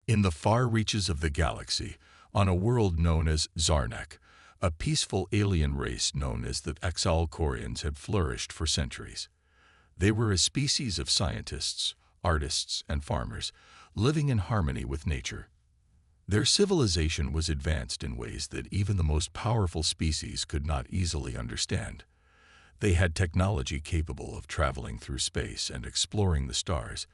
In the far reaches of the galaxy, on a world known as Zarnak, a peaceful alien race known as the Exalcorians had flourished for centuries. They were a species of scientists, artists, and farmers, living in harmony with nature. Their civilization was advanced in ways that even the most powerful species could not easily understand. They had technology capable of traveling through space and exploring the stars,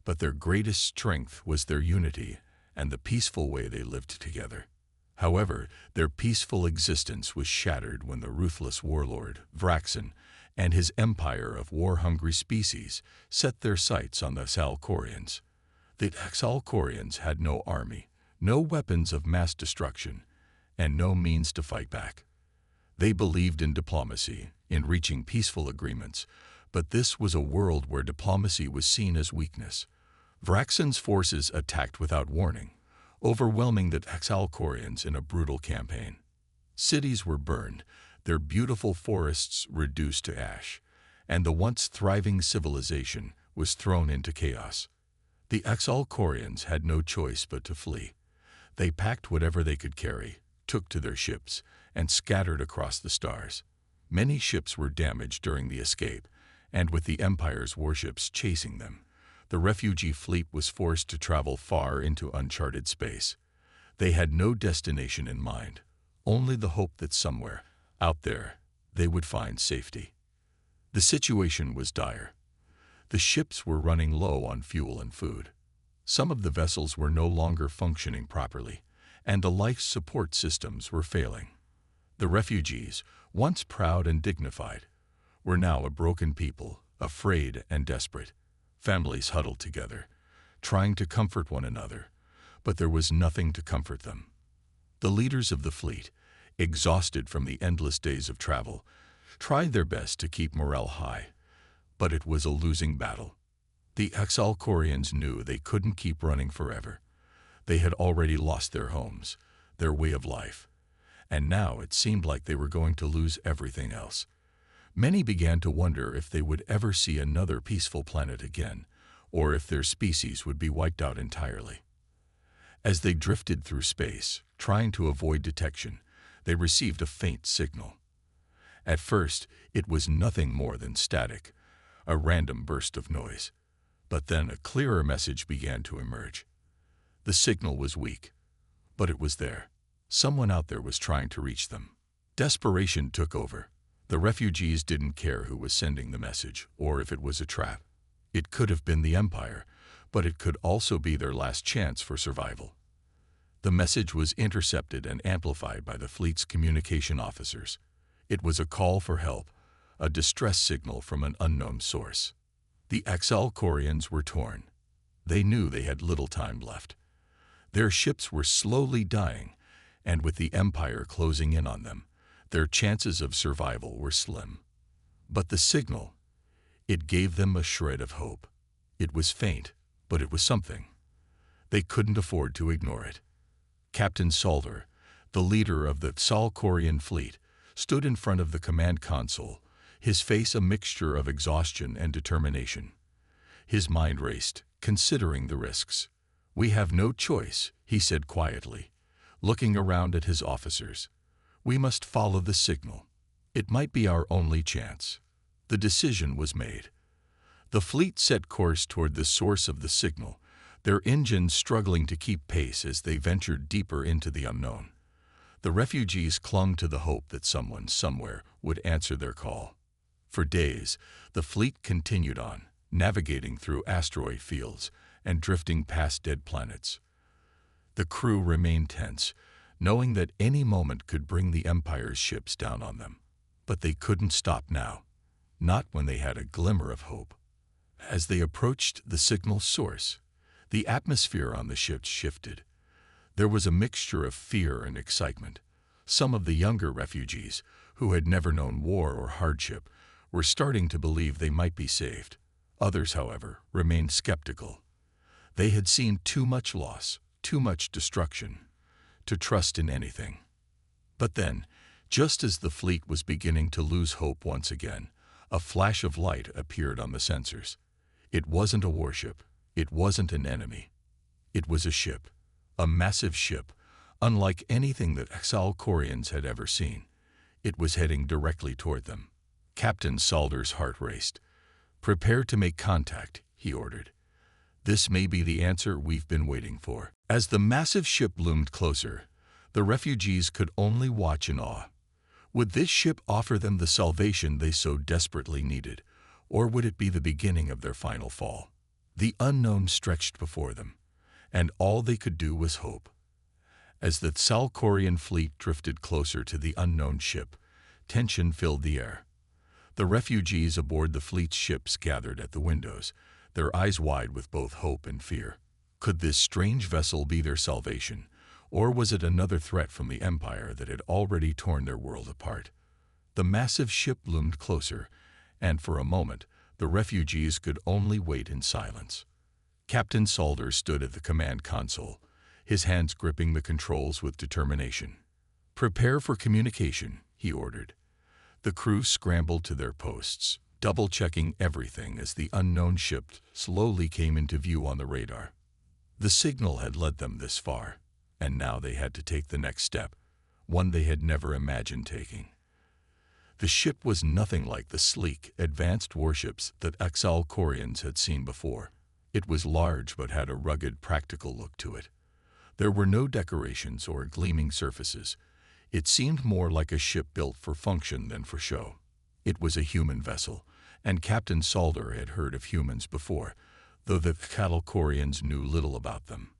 but their greatest strength was their unity and the peaceful way they lived together. However, their peaceful existence was shattered when the ruthless warlord, Vraxen, and his empire of war-hungry species set their sights on the Exalcorians. The Exalcorians had no army, no weapons of mass destruction, and no means to fight back. They believed in diplomacy, in reaching peaceful agreements, but this was a world where diplomacy was seen as weakness. Vraxen's forces attacked without warning, overwhelming the Exalcorians in a brutal campaign. Cities were burned, their beautiful forests reduced to ash, and the once thriving civilization was thrown into chaos. The Exalcorians had no choice but to flee. They packed whatever they could carry, took to their ships, and scattered across the stars. Many ships were damaged during the escape, and with the Empire's warships chasing them, the refugee fleet was forced to travel far into uncharted space. They had no destination in mind, only the hope that somewhere, out there, they would find safety. The situation was dire. The ships were running low on fuel and food. Some of the vessels were no longer functioning properly, and the life support systems were failing. The refugees, once proud and dignified, were now a broken people, afraid and desperate. Families huddled together, trying to comfort one another, but there was nothing to comfort them. The leaders of the fleet, exhausted from the endless days of travel, tried their best to keep morale high, but it was a losing battle. The Exalcorians knew they couldn't keep running forever. They had already lost their homes, their way of life, and now it seemed like they were going to lose everything else. Many began to wonder if they would ever see another peaceful planet again, or if their species would be wiped out entirely. As they drifted through space, trying to avoid detection, they received a faint signal. At first, it was nothing more than static, a random burst of noise. But then a clearer message began to emerge. The signal was weak, but it was there. Someone out there was trying to reach them. Desperation took over. The refugees didn't care who was sending the message or if it was a trap. It could have been the Empire, but it could also be their last chance for survival. The message was intercepted and amplified by the fleet's communication officers. It was a call for help, a distress signal from an unknown source. The Exalcorians were torn. They knew they had little time left. Their ships were slowly dying, and with the Empire closing in on them, their chances of survival were slim. But the signal, it gave them a shred of hope. It was faint, but it was something. They couldn't afford to ignore it. Captain Solver, the leader of the Exalcorian fleet, stood in front of the command console, his face a mixture of exhaustion and determination. His mind raced, considering the risks. "We have no choice," he said quietly, looking around at his officers. "We must follow the signal. It might be our only chance." The decision was made. The fleet set course toward the source of the signal, their engines struggling to keep pace as they ventured deeper into the unknown. The refugees clung to the hope that someone somewhere would answer their call. For days, the fleet continued on, navigating through asteroid fields and drifting past dead planets. The crew remained tense, knowing that any moment could bring the Empire's ships down on them. But they couldn't stop now, not when they had a glimmer of hope. As they approached the signal source, the atmosphere on the ships shifted. There was a mixture of fear and excitement. Some of the younger refugees, who had never known war or hardship, were starting to believe they might be saved. Others, however, remained skeptical. They had seen too much loss, too much destruction, to trust in anything. But then, just as the fleet was beginning to lose hope once again, a flash of light appeared on the sensors. It wasn't a warship. It wasn't an enemy. It was a ship. A massive ship, unlike anything that Exalcorians had ever seen. It was heading directly toward them. Captain Salder's heart raced. "Prepare to make contact," he ordered. "This may be the answer we've been waiting for." As the massive ship loomed closer, the refugees could only watch in awe. Would this ship offer them the salvation they so desperately needed, or would it be the beginning of their final fall? The unknown stretched before them, and all they could do was hope. As the Salcorian fleet drifted closer to the unknown ship, tension filled the air. The refugees aboard the fleet's ships gathered at the windows, their eyes wide with both hope and fear. Could this strange vessel be their salvation, or was it another threat from the Empire that had already torn their world apart? The massive ship loomed closer, and for a moment, the refugees could only wait in silence. Captain Salder stood at the command console, his hands gripping the controls with determination. "Prepare for communication," he ordered. The crew scrambled to their posts, double-checking everything as the unknown ship slowly came into view on the radar. The signal had led them this far, and now they had to take the next step, one they had never imagined taking. The ship was nothing like the sleek, advanced warships that Exalcorians had seen before. It was large but had a rugged, practical look to it. There were no decorations or gleaming surfaces. It seemed more like a ship built for function than for show. It was a human vessel, and Captain Salder had heard of humans before, though the Exalcorians knew little about them.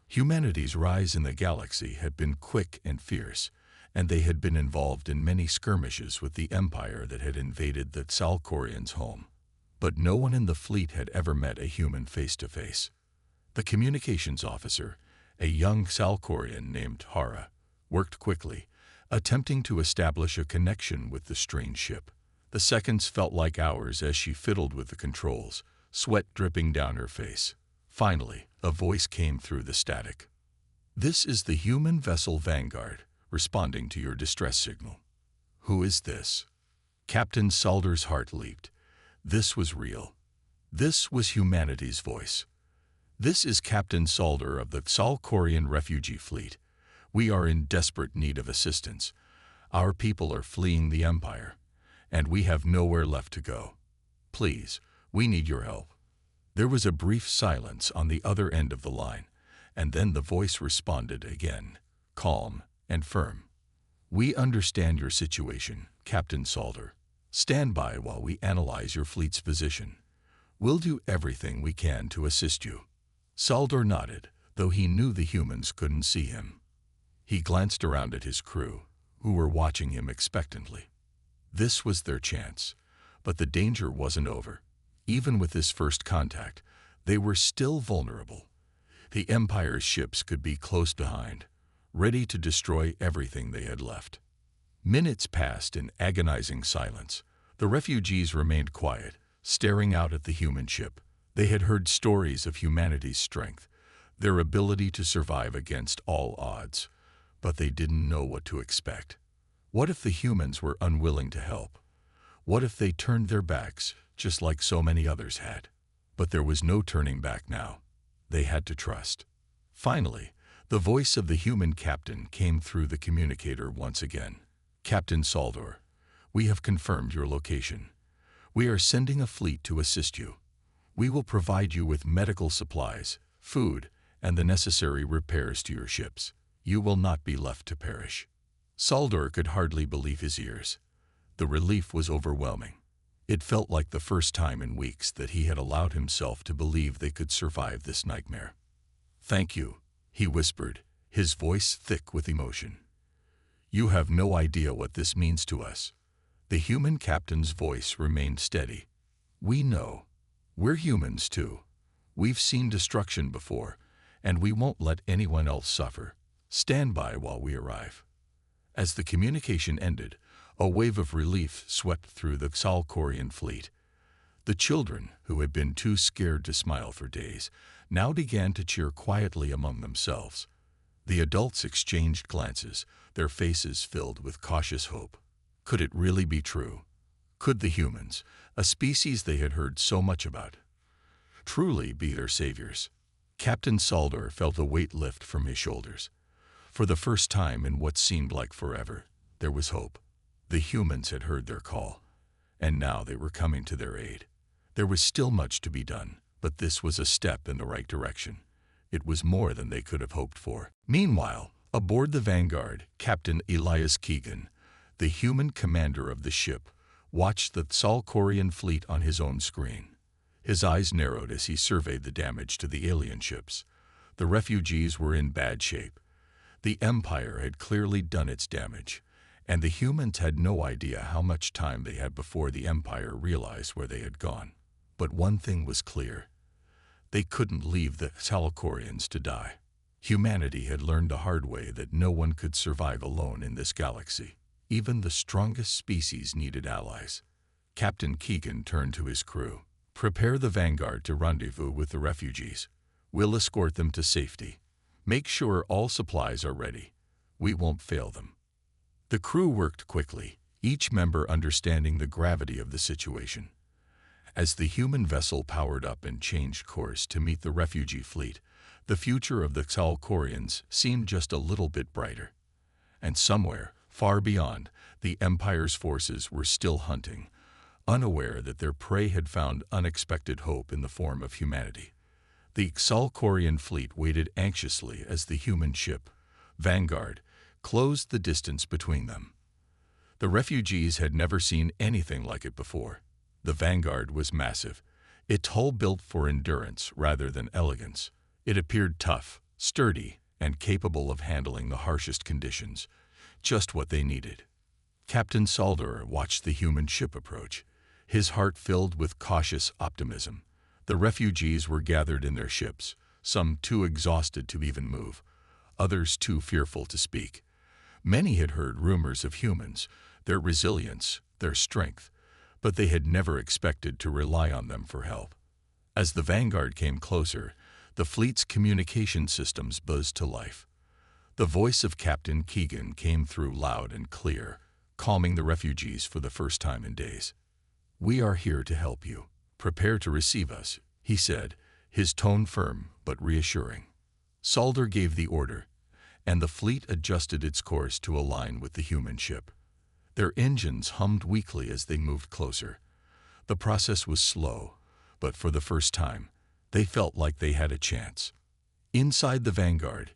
Humanity's rise in the galaxy had been quick and fierce, and they had been involved in many skirmishes with the Empire that had invaded the Salcorians' home. But no one in the fleet had ever met a human face-to-face. The communications officer, a young Salcorian named Hara, worked quickly, attempting to establish a connection with the strange ship. The seconds felt like hours as she fiddled with the controls, sweat dripping down her face. Finally, a voice came through the static. "This is the human vessel Vanguard, responding to your distress signal." "Who is this?" Captain Salder's heart leaped. This was real. This was humanity's voice. "This is Captain Salder of the Salcorian refugee fleet. We are in desperate need of assistance. Our people are fleeing the Empire, and we have nowhere left to go. Please, we need your help." There was a brief silence on the other end of the line, and then the voice responded again, calm and firm. "We understand your situation, Captain Salder. Stand by while we analyze your fleet's position. We'll do everything we can to assist you." Salder nodded, though he knew the humans couldn't see him. He glanced around at his crew, who were watching him expectantly. This was their chance, but the danger wasn't over. Even with this first contact, they were still vulnerable. The Empire's ships could be close behind, ready to destroy everything they had left. Minutes passed in agonizing silence. The refugees remained quiet, staring out at the human ship. They had heard stories of humanity's strength, their ability to survive against all odds, but they didn't know what to expect. What if the humans were unwilling to help? What if they turned their backs, just like so many others had? But there was no turning back now. They had to trust. Finally, the voice of the human captain came through the communicator once again. "Captain Salder, we have confirmed your location. We are sending a fleet to assist you. We will provide you with medical supplies, food, and the necessary repairs to your ships. You will not be left to perish." Salder could hardly believe his ears. The relief was overwhelming. It felt like the first time in weeks that he had allowed himself to believe they could survive this nightmare. "Thank you," he whispered, his voice thick with emotion. "You have no idea what this means to us." The human captain's voice remained steady. "We know. We're humans too. We've seen destruction before, and we won't let anyone else suffer. Stand by while we arrive." As the communication ended, a wave of relief swept through the Salcorian fleet. The children, who had been too scared to smile for days, now began to cheer quietly among themselves. The adults exchanged glances, their faces filled with cautious hope. Could it really be true? Could the humans, a species they had heard so much about, truly be their saviors? Captain Saldor felt a weight lift from his shoulders. For the first time in what seemed like forever, there was hope. The humans had heard their call, and now they were coming to their aid. There was still much to be done, but this was a step in the right direction. It was more than they could have hoped for. Meanwhile, aboard the Vanguard, Captain Elias Keegan, the human commander of the ship, watched the Tsalkorian fleet on his own screen. His eyes narrowed as he surveyed the damage to the alien ships. The refugees were in bad shape. The Empire had clearly done its damage, and the humans had no idea how much time they had before the Empire realized where they had gone. But one thing was clear. They couldn't leave the Tsalkorians to die. Humanity had learned the hard way that no one could survive alone in this galaxy. Even the strongest species needed allies. Captain Keegan turned to his crew. "Prepare the Vanguard to rendezvous with the refugees. We'll escort them to safety. Make sure all supplies are ready. We won't fail them." The crew worked quickly, each member understanding the gravity of the situation. As the human vessel powered up and changed course to meet the refugee fleet, the future of the Tsalkorians seemed just a little bit brighter. And somewhere, far beyond, the Empire's forces were still hunting, unaware that their prey had found unexpected hope in the form of humanity. The Tsalkorian fleet waited anxiously as the human ship, Vanguard, closed the distance between them. The refugees had never seen anything like it before. The Vanguard was massive, its hull built for endurance rather than elegance. It appeared tough, sturdy, and capable of handling the harshest conditions, just what they needed. Captain Saldor watched the human ship approach, his heart filled with cautious optimism. The refugees were gathered in their ships, some too exhausted to even move, others too fearful to speak. Many had heard rumors of humans, their resilience, their strength, but they had never expected to rely on them for help. As the Vanguard came closer, the fleet's communication systems buzzed to life. The voice of Captain Keegan came through loud and clear, calming the refugees for the first time in days. "We are here to help you. Prepare to receive us," he said, his tone firm but reassuring. Saldor gave the order, and the fleet adjusted its course to align with the human ship. Their engines hummed weakly as they moved closer. The process was slow, but for the first time, they felt like they had a chance. Inside the Vanguard,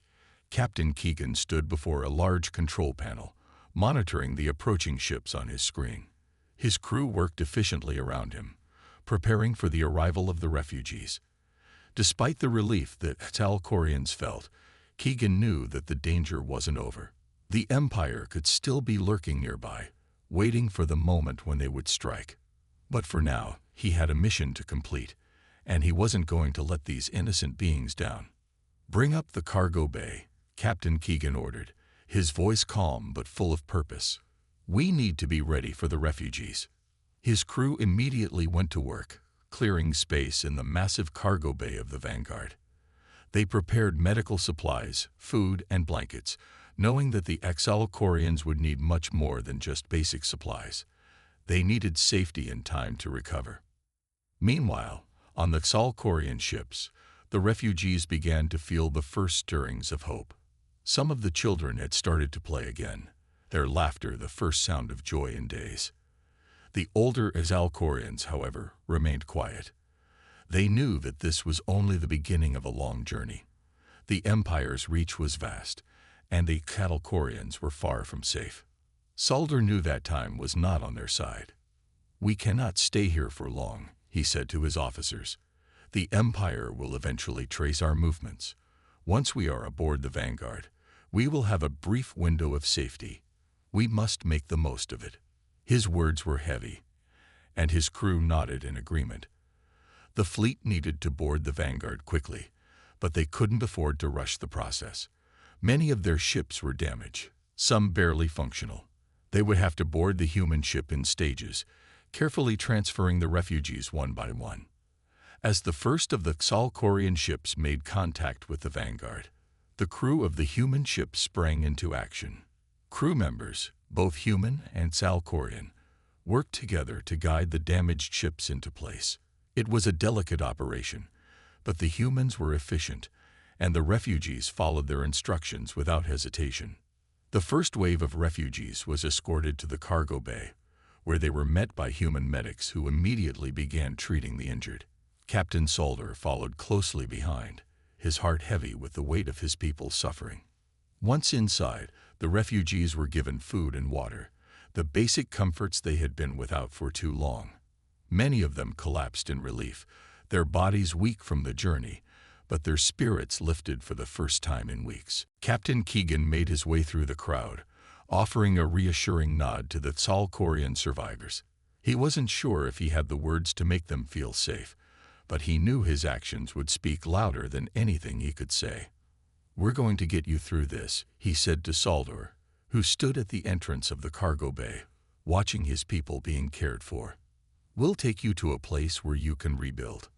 Captain Keegan stood before a large control panel, monitoring the approaching ships on his screen. His crew worked efficiently around him, preparing for the arrival of the refugees. Despite the relief that Tsalkorians felt, Keegan knew that the danger wasn't over. The Empire could still be lurking nearby, waiting for the moment when they would strike. But for now, he had a mission to complete, and he wasn't going to let these innocent beings down. "Bring up the cargo bay," Captain Keegan ordered, his voice calm but full of purpose. "We need to be ready for the refugees." His crew immediately went to work, clearing space in the massive cargo bay of the Vanguard. They prepared medical supplies, food, and blankets, knowing that the Tsalkorians would need much more than just basic supplies. They needed safety and time to recover. Meanwhile, on the Tsalkorian ships, the refugees began to feel the first stirrings of hope. Some of the children had started to play again, their laughter the first sound of joy in days. The older Tsalkorians, however, remained quiet. They knew that this was only the beginning of a long journey. The Empire's reach was vast, and the Tsalkorians were far from safe. Saldor knew that time was not on their side. "We cannot stay here for long," he said to his officers. "The Empire will eventually trace our movements. Once we are aboard the Vanguard, we will have a brief window of safety. We must make the most of it." His words were heavy, and his crew nodded in agreement. The fleet needed to board the Vanguard quickly, but they couldn't afford to rush the process. Many of their ships were damaged, some barely functional. They would have to board the human ship in stages, carefully transferring the refugees one by one. As the first of the Tsalkorian ships made contact with the Vanguard, the crew of the human ship sprang into action. Crew members, both human and Tsalkorian, worked together to guide the damaged ships into place. It was a delicate operation, but the humans were efficient, and the refugees followed their instructions without hesitation. The first wave of refugees was escorted to the cargo bay, where they were met by human medics who immediately began treating the injured. Captain Solder followed closely behind, his heart heavy with the weight of his people's suffering. Once inside, the refugees were given food and water, the basic comforts they had been without for too long. Many of them collapsed in relief, their bodies weak from the journey, but their spirits lifted for the first time in weeks. Captain Keegan made his way through the crowd, offering a reassuring nod to the Tsalkorian survivors. He wasn't sure if he had the words to make them feel safe, but he knew his actions would speak louder than anything he could say. "We're going to get you through this," he said to Saldor, who stood at the entrance of the cargo bay, watching his people being cared for. "We'll take you to a place where you can rebuild."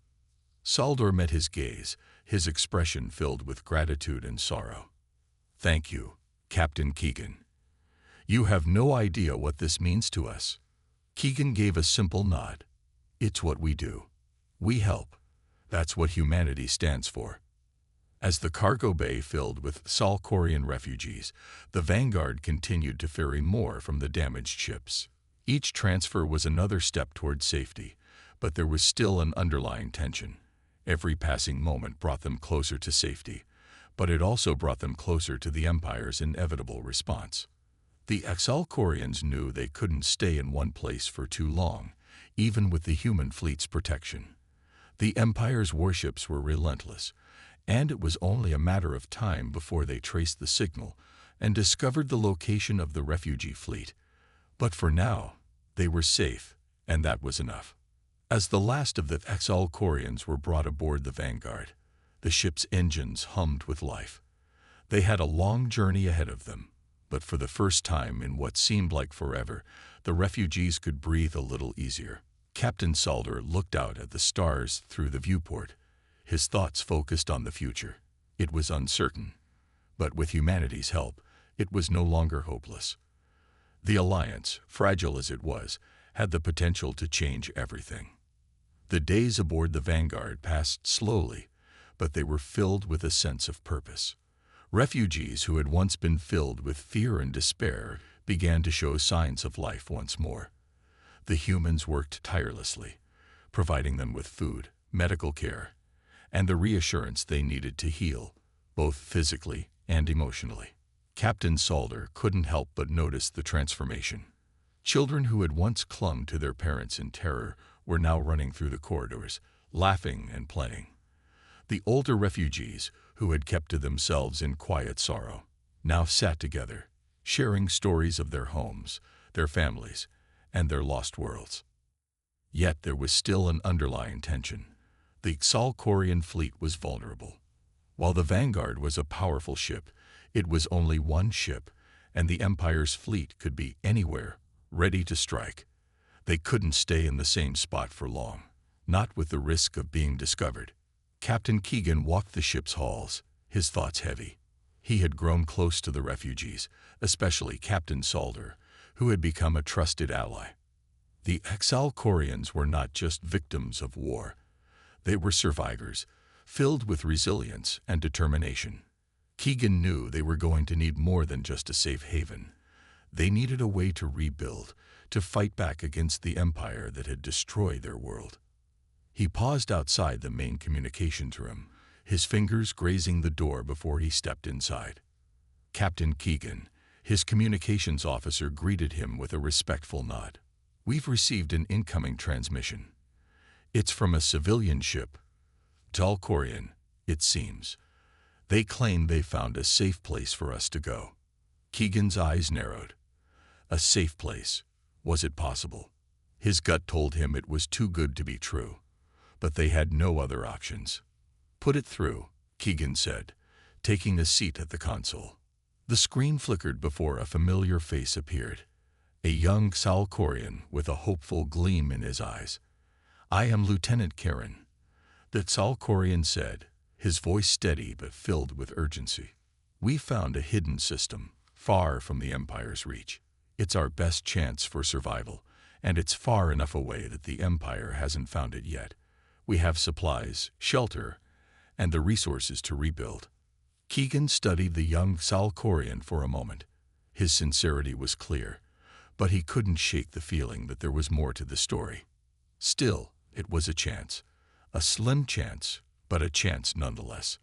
Saldor met his gaze, his expression filled with gratitude and sorrow. "Thank you, Captain Keegan. You have no idea what this means to us." Keegan gave a simple nod. "It's what we do. We help. That's what humanity stands for." As the cargo bay filled with Tsalkorian refugees, the Vanguard continued to ferry more from the damaged ships. Each transfer was another step toward safety, but there was still an underlying tension. Every passing moment brought them closer to safety, but it also brought them closer to the Empire's inevitable response. The Tsalkorians knew they couldn't stay in one place for too long, even with the human fleet's protection. The Empire's warships were relentless, and it was only a matter of time before they traced the signal and discovered the location of the refugee fleet. But for now, they were safe, and that was enough. As the last of the Tsalkorians were brought aboard the Vanguard, the ship's engines hummed with life. They had a long journey ahead of them, but for the first time in what seemed like forever, the refugees could breathe a little easier. Captain Solder looked out at the stars through the viewport, his thoughts focused on the future. It was uncertain, but with humanity's help, it was no longer hopeless. The Alliance, fragile as it was, had the potential to change everything. The days aboard the Vanguard passed slowly, but they were filled with a sense of purpose. Refugees who had once been filled with fear and despair began to show signs of life once more. The humans worked tirelessly, providing them with food, medical care, and the reassurance they needed to heal, both physically and emotionally. Captain Solder couldn't help but notice the transformation. Children who had once clung to their parents in terror were now running through the corridors, laughing and playing. The older refugees, who had kept to themselves in quiet sorrow, now sat together, sharing stories of their homes, their families, and their lost worlds. Yet there was still an underlying tension. The Tsalkorian fleet was vulnerable. While the Vanguard was a powerful ship, it was only one ship, and the Empire's fleet could be anywhere, ready to strike. They couldn't stay in the same spot for long, not with the risk of being discovered. Captain Keegan walked the ship's halls, his thoughts heavy. He had grown close to the refugees, especially Captain Solder, who had become a trusted ally. The Tsalkorians were not just victims of war. They were survivors, filled with resilience and determination. Keegan knew they were going to need more than just a safe haven. They needed a way to rebuild, to fight back against the Empire that had destroyed their world. He paused outside the main communications room, his fingers grazing the door before he stepped inside. Captain Keegan, his communications officer, greeted him with a respectful nod. "We've received an incoming transmission. It's from a civilian ship, Tsalkorian, it seems. They claim they found a safe place for us to go." Keegan's eyes narrowed. A safe place. Was it possible? His gut told him it was too good to be true, but they had no other options. "Put it through," Keegan said, taking a seat at the console. The screen flickered before a familiar face appeared, a young Tsalkorian with a hopeful gleam in his eyes. "I am Lieutenant Karen," the Tsalkorian said, his voice steady but filled with urgency. "We found a hidden system, far from the Empire's reach. It's our best chance for survival, and it's far enough away that the Empire hasn't found it yet. We have supplies, shelter, and the resources to rebuild. Keegan studied the young Salkorian for a moment. His sincerity was clear, but he couldn't shake the feeling that there was more to the story. Still, it was a chance. A slim chance, but a chance nonetheless.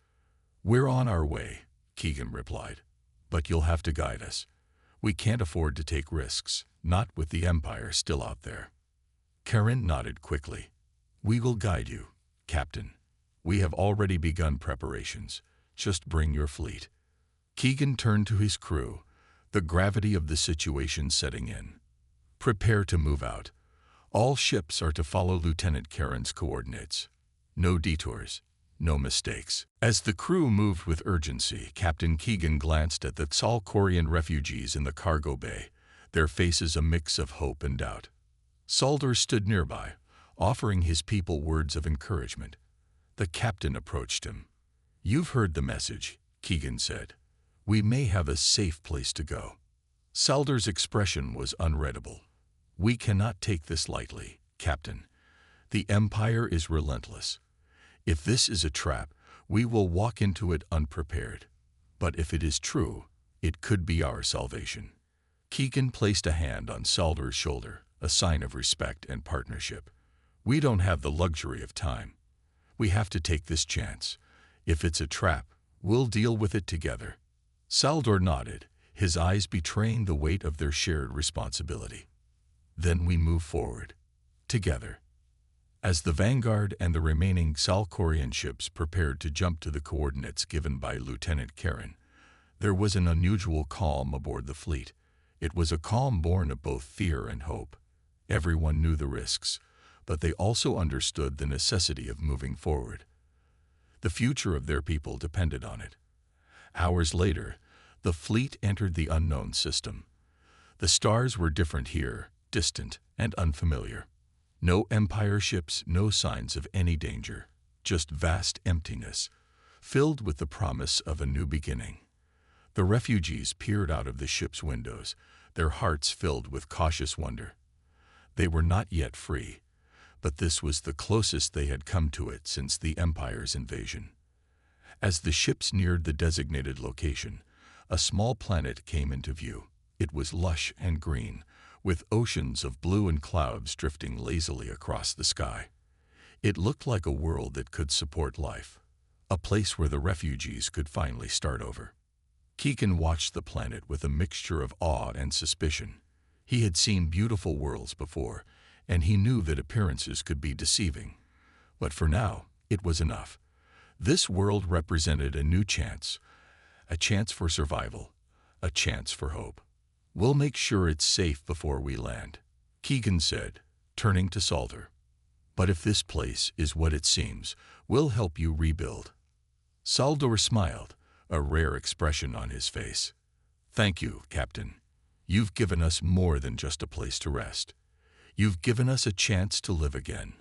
"We're on our way," Keegan replied, "but you'll have to guide us. We can't afford to take risks, not with the Empire still out there." Karen nodded quickly. "We will guide you, Captain. We have already begun preparations. Just bring your fleet." Keegan turned to his crew, the gravity of the situation setting in. "Prepare to move out. All ships are to follow Lieutenant Karen's coordinates. No detours, no mistakes." As the crew moved with urgency, Captain Keegan glanced at the Salkorian refugees in the cargo bay, their faces a mix of hope and doubt. Saldor stood nearby, offering his people words of encouragement. The captain approached him. "You've heard the message," Keegan said. "We may have a safe place to go." Saldor's expression was unreadable. "We cannot take this lightly, Captain. The Empire is relentless. If this is a trap, we will walk into it unprepared. But if it is true, it could be our salvation." Keegan placed a hand on Saldor's shoulder, a sign of respect and partnership. "We don't have the luxury of time. We have to take this chance. If it's a trap, we'll deal with it together." Saldor nodded, his eyes betraying the weight of their shared responsibility. "Then we move forward. Together." As the Vanguard and the remaining Salkorian ships prepared to jump to the coordinates given by Lieutenant Karen, there was an unusual calm aboard the fleet. It was a calm born of both fear and hope. Everyone knew the risks, but they also understood the necessity of moving forward. The future of their people depended on it. Hours later, the fleet entered the unknown system. The stars were different here, distant and unfamiliar. No Empire ships, no signs of any danger, just vast emptiness, filled with the promise of a new beginning. The refugees peered out of the ship's windows, their hearts filled with cautious wonder. They were not yet free, but this was the closest they had come to it since the Empire's invasion. As the ships neared the designated location, a small planet came into view. It was lush and green, with oceans of blue and clouds drifting lazily across the sky. It looked like a world that could support life, a place where the refugees could finally start over. Keegan watched the planet with a mixture of awe and suspicion. He had seen beautiful worlds before, and he knew that appearances could be deceiving. But for now, it was enough. This world represented a new chance, a chance for survival, a chance for hope. "We'll make sure it's safe before we land," Keegan said, turning to Saldor. "But if this place is what it seems, we'll help you rebuild." Saldor smiled, a rare expression on his face. "Thank you, Captain. You've given us more than just a place to rest. You've given us a chance to live again."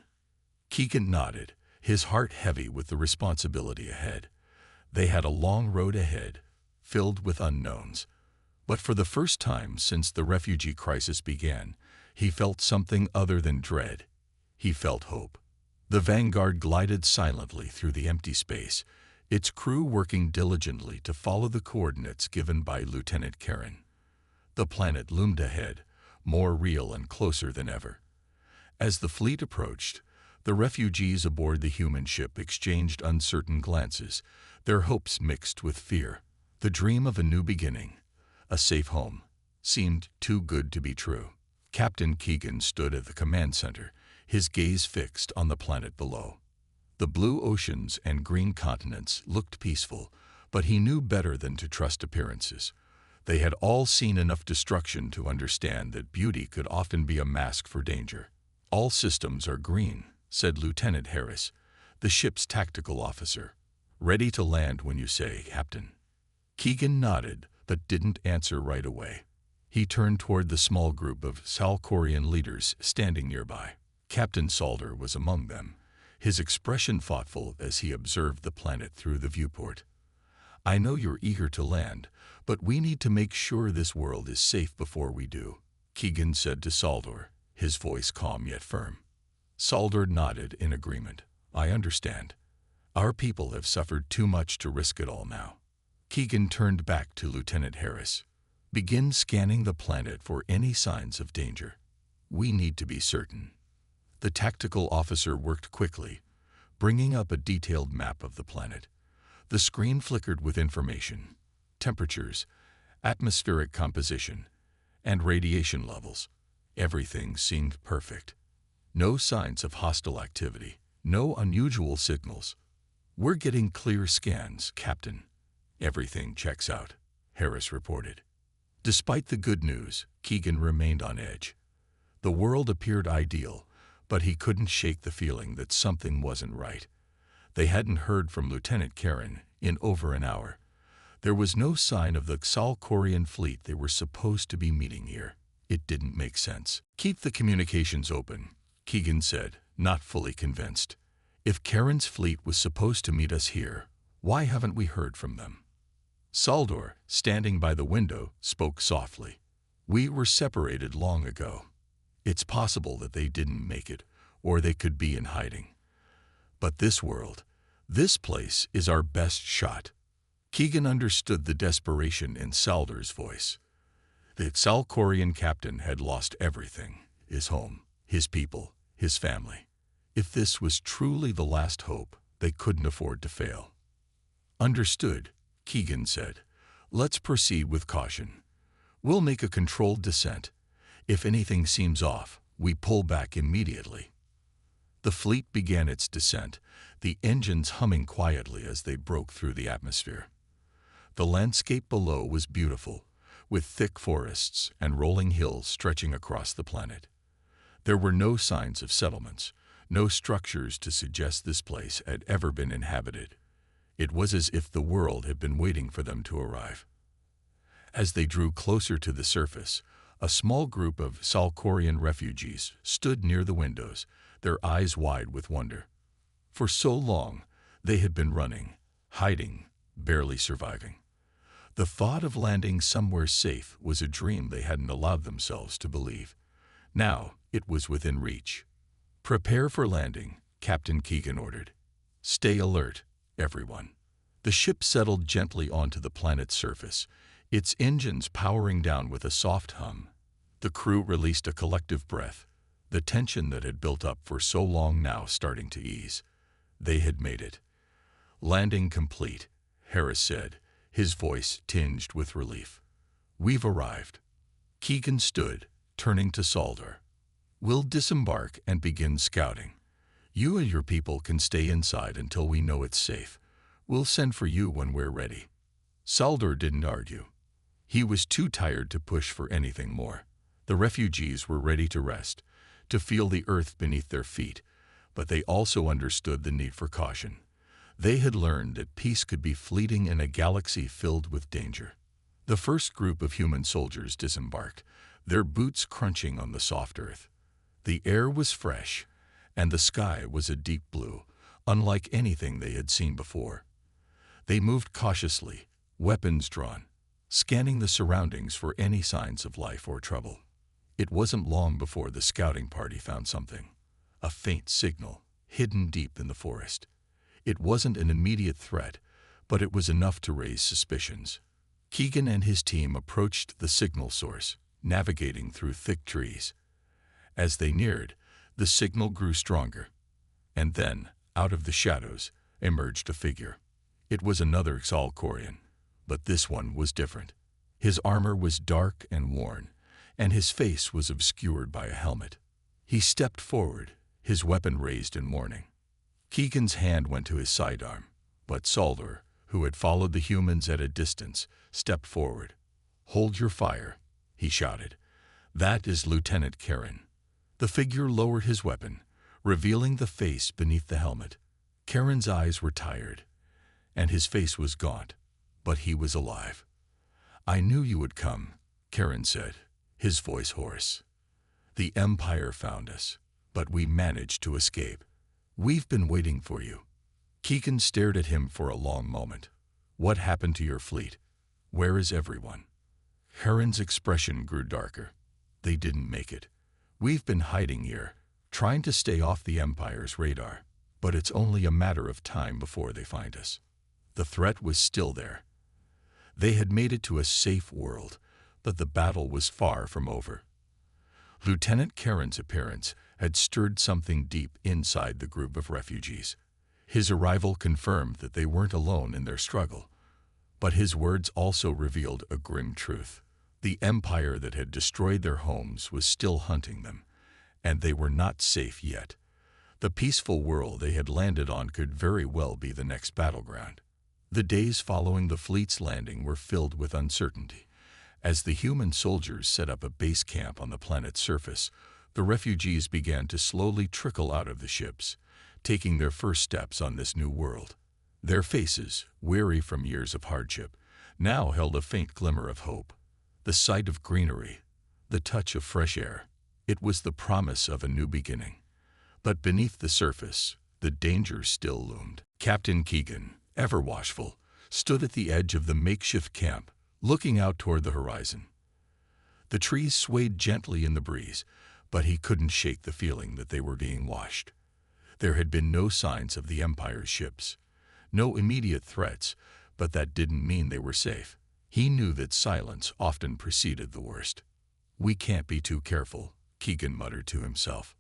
Keegan nodded, his heart heavy with the responsibility ahead. They had a long road ahead, filled with unknowns. But for the first time since the refugee crisis began, he felt something other than dread. He felt hope. The Vanguard glided silently through the empty space, its crew working diligently to follow the coordinates given by Lieutenant Karen. The planet loomed ahead, more real and closer than ever. As the fleet approached, the refugees aboard the human ship exchanged uncertain glances, their hopes mixed with fear. The dream of a new beginning, a safe home, seemed too good to be true. Captain Keegan stood at the command center, his gaze fixed on the planet below. The blue oceans and green continents looked peaceful, but he knew better than to trust appearances. They had all seen enough destruction to understand that beauty could often be a mask for danger. "All systems are green," said Lieutenant Harris, the ship's tactical officer. "Ready to land when you say, Captain." Keegan nodded, but didn't answer right away. He turned toward the small group of Salkorian leaders standing nearby. Captain Saldor was among them, his expression thoughtful as he observed the planet through the viewport. "I know you're eager to land, but we need to make sure this world is safe before we do," Keegan said to Saldor, his voice calm yet firm. Saldor nodded in agreement. "I understand. Our people have suffered too much to risk it all now. Keegan turned back to Lieutenant Harris. Begin scanning the planet for any signs of danger. We need to be certain. The tactical officer worked quickly, bringing up a detailed map of the planet. The screen flickered with information: temperatures, atmospheric composition, and radiation levels. Everything seemed perfect. No signs of hostile activity, no unusual signals. We're getting clear scans, Captain. Everything checks out, Harris reported. Despite the good news, Keegan remained on edge. The world appeared ideal, but he couldn't shake the feeling that something wasn't right. They hadn't heard from Lieutenant Karen in over an hour. There was no sign of the Xalkorian fleet they were supposed to be meeting here. It didn't make sense. Keep the communications open, Keegan said, not fully convinced. If Karen's fleet was supposed to meet us here, why haven't we heard from them? Saldor, standing by the window, spoke softly. We were separated long ago. It's possible that they didn't make it, or they could be in hiding. But this world, this place is our best shot. Keegan understood the desperation in Saldor's voice. The Xalkorian captain had lost everything: his home, his people, his family. If this was truly the last hope, they couldn't afford to fail. Understood, Keegan said. Let's proceed with caution. We'll make a controlled descent. If anything seems off, we pull back immediately. The fleet began its descent, the engines humming quietly as they broke through the atmosphere. The landscape below was beautiful, with thick forests and rolling hills stretching across the planet. There were no signs of settlements, no structures to suggest this place had ever been inhabited. It was as if the world had been waiting for them to arrive. As they drew closer to the surface, a small group of Xalkorian refugees stood near the windows, their eyes wide with wonder. For so long, they had been running, hiding, barely surviving. The thought of landing somewhere safe was a dream they hadn't allowed themselves to believe. Now it was within reach. Prepare for landing, Captain Keegan ordered. Stay alert, everyone. The ship settled gently onto the planet's surface, its engines powering down with a soft hum. The crew released a collective breath, the tension that had built up for so long now starting to ease. They had made it. Landing complete, Harris said, his voice tinged with relief. We've arrived. Keegan stood, turning to Saldor. We'll disembark and begin scouting. You and your people can stay inside until we know it's safe. We'll send for you when we're ready. Saldor didn't argue. He was too tired to push for anything more. The refugees were ready to rest, to feel the earth beneath their feet, but they also understood the need for caution. They had learned that peace could be fleeting in a galaxy filled with danger. The first group of human soldiers disembarked, their boots crunching on the soft earth. The air was fresh, and the sky was a deep blue, unlike anything they had seen before. They moved cautiously, weapons drawn, scanning the surroundings for any signs of life or trouble. It wasn't long before the scouting party found something, a faint signal, hidden deep in the forest. It wasn't an immediate threat, but it was enough to raise suspicions. Keegan and his team approached the signal source, navigating through thick trees. As they neared, the signal grew stronger. And then, out of the shadows, emerged a figure. It was another Xalkorian, but this one was different. His armor was dark and worn, and his face was obscured by a helmet. He stepped forward, his weapon raised in warning. Keegan's hand went to his sidearm, but Saldor, who had followed the humans at a distance, stepped forward. "Hold your fire," he shouted. "That is Lieutenant Karen." The figure lowered his weapon, revealing the face beneath the helmet. Karen's eyes were tired, and his face was gaunt, but he was alive. "I knew you would come," Karen said, his voice hoarse. "The Empire found us, but we managed to escape. We've been waiting for you." Keegan stared at him for a long moment. "What happened to your fleet? Where is everyone?" Karen's expression grew darker. "They didn't make it. We've been hiding here, trying to stay off the Empire's radar. but it's only a matter of time before they find us. The threat was still there. They had made it to a safe world, but the battle was far from over. Lieutenant Karen's appearance had stirred something deep inside the group of refugees. His arrival confirmed that they weren't alone in their struggle, but his words also revealed a grim truth. The empire that had destroyed their homes was still hunting them, and they were not safe yet. The peaceful world they had landed on could very well be the next battleground. The days following the fleet's landing were filled with uncertainty. As the human soldiers set up a base camp on the planet's surface, the refugees began to slowly trickle out of the ships, taking their first steps on this new world. Their faces, weary from years of hardship, now held a faint glimmer of hope. The sight of greenery, the touch of fresh air, it was the promise of a new beginning. But beneath the surface, the danger still loomed. Captain Keegan, ever watchful, stood at the edge of the makeshift camp, looking out toward the horizon. The trees swayed gently in the breeze, but he couldn't shake the feeling that they were being washed. There had been no signs of the Empire's ships, no immediate threats, but that didn't mean they were safe. He knew that silence often preceded the worst. "We can't be too careful," Keegan muttered to himself.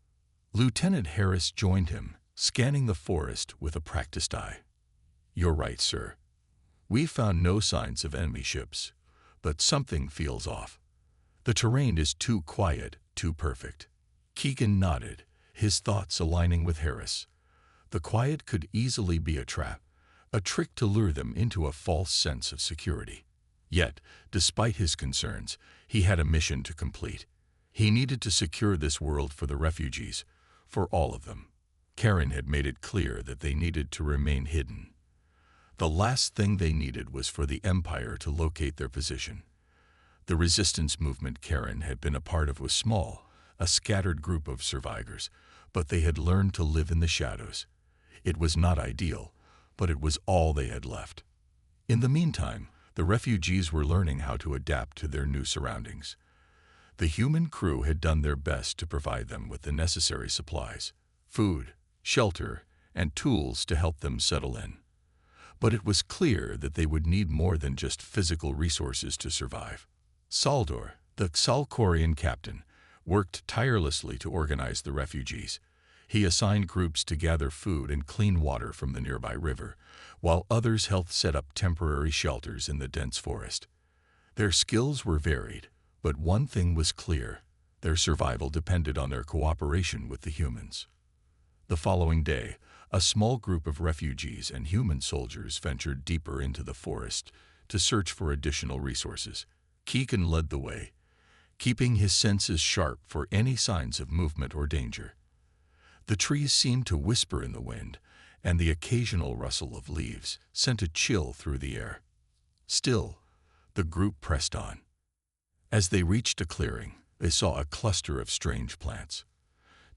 Lieutenant Harris joined him, scanning the forest with a practiced eye. "You're right, sir. We found no signs of enemy ships, but something feels off. The terrain is too quiet, too perfect." Keegan nodded, his thoughts aligning with Harris. The quiet could easily be a trap, a trick to lure them into a false sense of security. Yet, despite his concerns, he had a mission to complete. He needed to secure this world for the refugees, for all of them. Karen had made it clear that they needed to remain hidden. The last thing they needed was for the Empire to locate their position. The resistance movement Karen had been a part of was small, a scattered group of survivors, but they had learned to live in the shadows. It was not ideal, but it was all they had left. In the meantime, the refugees were learning how to adapt to their new surroundings. The human crew had done their best to provide them with the necessary supplies, food, shelter, and tools to help them settle in. But it was clear that they would need more than just physical resources to survive. Saldor, the Xalcorian captain, worked tirelessly to organize the refugees. He assigned groups to gather food and clean water from the nearby river, while others helped set up temporary shelters in the dense forest. Their skills were varied, but one thing was clear: their survival depended on their cooperation with the humans. The following day, a small group of refugees and human soldiers ventured deeper into the forest to search for additional resources. Keegan led the way, keeping his senses sharp for any signs of movement or danger. The trees seemed to whisper in the wind, and the occasional rustle of leaves sent a chill through the air. Still, the group pressed on. As they reached a clearing, they saw a cluster of strange plants.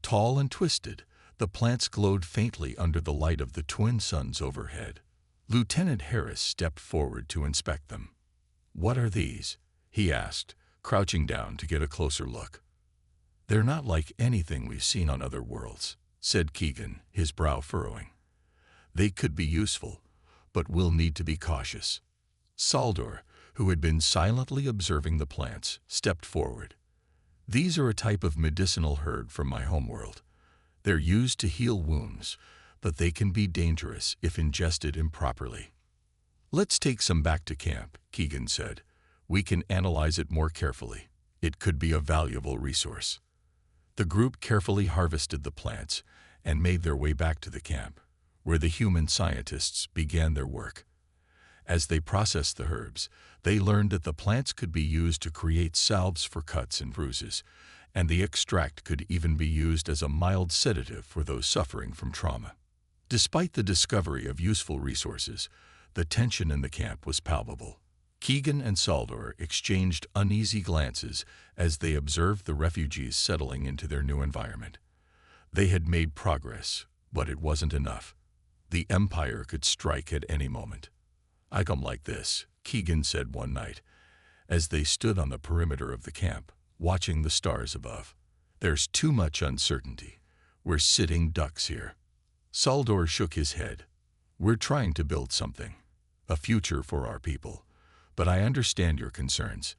Tall and twisted, the plants glowed faintly under the light of the twin suns overhead. Lieutenant Harris stepped forward to inspect them. "What are these?" he asked, crouching down to get a closer look. "They're not like anything we've seen on other worlds," said Keegan, his brow furrowing. "They could be useful, but we'll need to be cautious." Saldor, who had been silently observing the plants, stepped forward. "These are a type of medicinal herb from my homeworld. They're used to heal wounds, but they can be dangerous if ingested improperly." "Let's take some back to camp," Keegan said. "We can analyze it more carefully. It could be a valuable resource." The group carefully harvested the plants and made their way back to the camp, where the human scientists began their work. As they processed the herbs, they learned that the plants could be used to create salves for cuts and bruises, and the extract could even be used as a mild sedative for those suffering from trauma. Despite the discovery of useful resources, the tension in the camp was palpable. Keegan and Saldor exchanged uneasy glances as they observed the refugees settling into their new environment. They had made progress, but it wasn't enough. The Empire could strike at any moment. "I come like this," Keegan said one night, as they stood on the perimeter of the camp, watching the stars above. "There's too much uncertainty. We're sitting ducks here." Saldor shook his head. We're trying to build something, a future for our people. But I understand your concerns.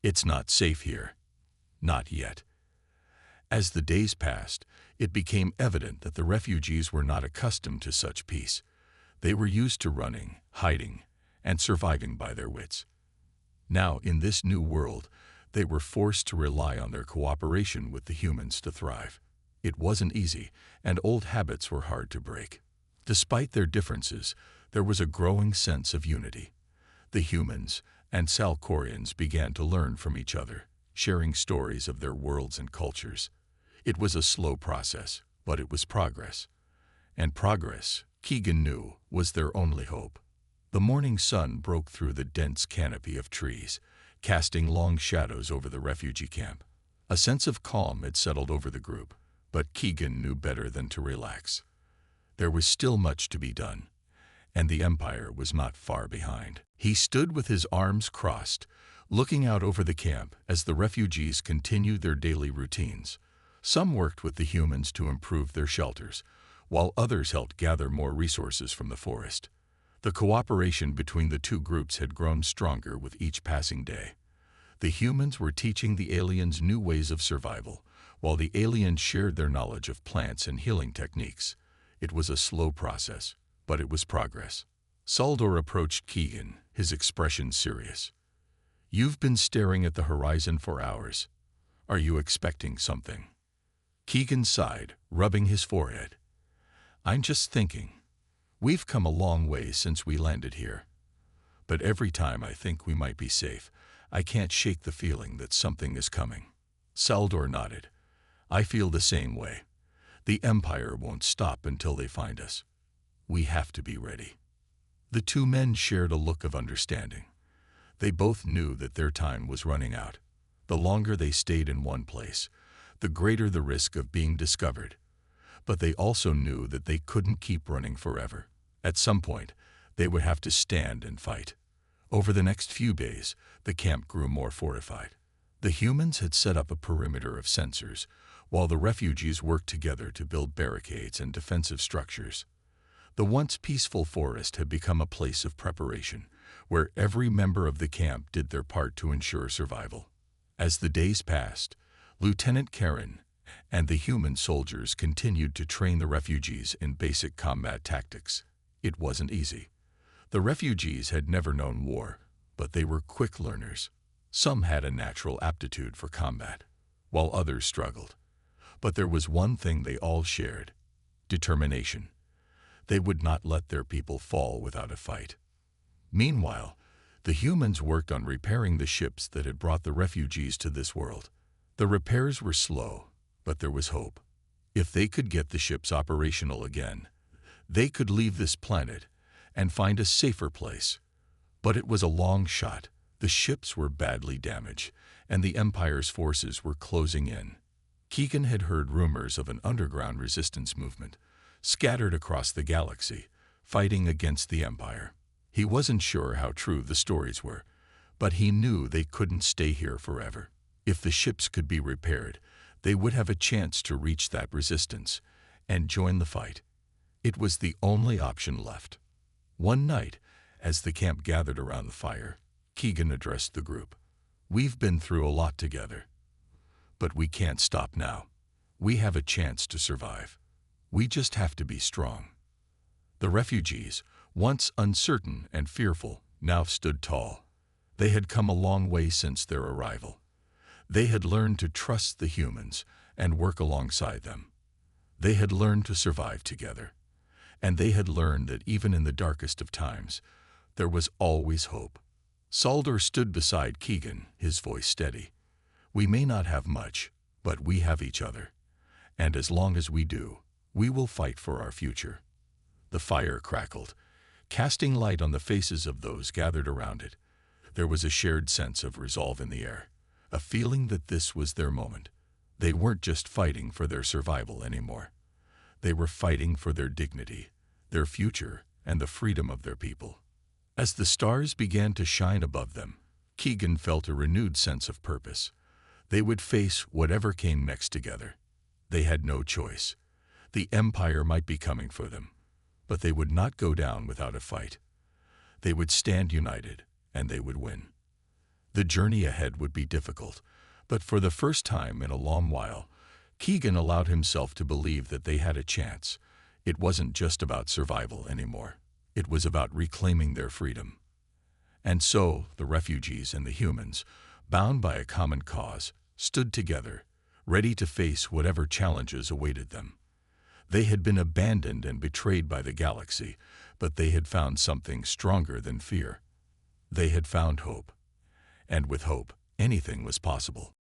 It's not safe here. Not yet. As the days passed, it became evident that the refugees were not accustomed to such peace. They were used to running, hiding, and surviving by their wits. Now, in this new world, they were forced to rely on their cooperation with the humans to thrive. It wasn't easy, and old habits were hard to break. Despite their differences, there was a growing sense of unity. The humans and Salcorians began to learn from each other, sharing stories of their worlds and cultures. It was a slow process, but it was progress. And progress, Keegan knew, was their only hope. The morning sun broke through the dense canopy of trees, casting long shadows over the refugee camp. A sense of calm had settled over the group, but Keegan knew better than to relax. There was still much to be done, and the Empire was not far behind. He stood with his arms crossed, looking out over the camp as the refugees continued their daily routines. Some worked with the humans to improve their shelters, while others helped gather more resources from the forest. The cooperation between the two groups had grown stronger with each passing day. The humans were teaching the aliens new ways of survival, while the aliens shared their knowledge of plants and healing techniques. It was a slow process, but it was progress. Saldor approached Keegan, his expression serious. You've been staring at the horizon for hours. Are you expecting something? Keegan sighed, rubbing his forehead. I'm just thinking. We've come a long way since we landed here. But every time I think we might be safe, I can't shake the feeling that something is coming. Saldor nodded. I feel the same way. The Empire won't stop until they find us. We have to be ready. The two men shared a look of understanding. They both knew that their time was running out. The longer they stayed in one place, the greater the risk of being discovered. But they also knew that they couldn't keep running forever. At some point, they would have to stand and fight. Over the next few days, the camp grew more fortified. The humans had set up a perimeter of sensors, while the refugees worked together to build barricades and defensive structures. The once peaceful forest had become a place of preparation, where every member of the camp did their part to ensure survival. As the days passed, Lieutenant Karen and the human soldiers continued to train the refugees in basic combat tactics. It wasn't easy. The refugees had never known war, but they were quick learners. Some had a natural aptitude for combat, while others struggled. But there was one thing they all shared: determination. They would not let their people fall without a fight. Meanwhile, the humans worked on repairing the ships that had brought the refugees to this world. The repairs were slow, but there was hope. If they could get the ships operational again, they could leave this planet and find a safer place. But it was a long shot. The ships were badly damaged, and the Empire's forces were closing in. Keegan had heard rumors of an underground resistance movement, scattered across the galaxy, fighting against the Empire. He wasn't sure how true the stories were, but he knew they couldn't stay here forever. If the ships could be repaired, they would have a chance to reach that resistance and join the fight. It was the only option left. One night, as the camp gathered around the fire, Keegan addressed the group. We've been through a lot together, but we can't stop now. We have a chance to survive. We just have to be strong. The refugees, once uncertain and fearful, now stood tall. They had come a long way since their arrival. They had learned to trust the humans and work alongside them. They had learned to survive together. And they had learned that even in the darkest of times, there was always hope. Saldor stood beside Keegan, his voice steady. We may not have much, but we have each other. And as long as we do, we will fight for our future. The fire crackled, casting light on the faces of those gathered around it. There was a shared sense of resolve in the air, a feeling that this was their moment. They weren't just fighting for their survival anymore. They were fighting for their dignity, their future, and the freedom of their people. As the stars began to shine above them, Keegan felt a renewed sense of purpose. They would face whatever came next together. They had no choice. The Empire might be coming for them, but they would not go down without a fight. They would stand united, and they would win. The journey ahead would be difficult, but for the first time in a long while, Keegan allowed himself to believe that they had a chance. It wasn't just about survival anymore. It was about reclaiming their freedom. And so, the refugees and the humans, bound by a common cause, stood together, ready to face whatever challenges awaited them. They had been abandoned and betrayed by the galaxy, but they had found something stronger than fear. They had found hope. And with hope, anything was possible.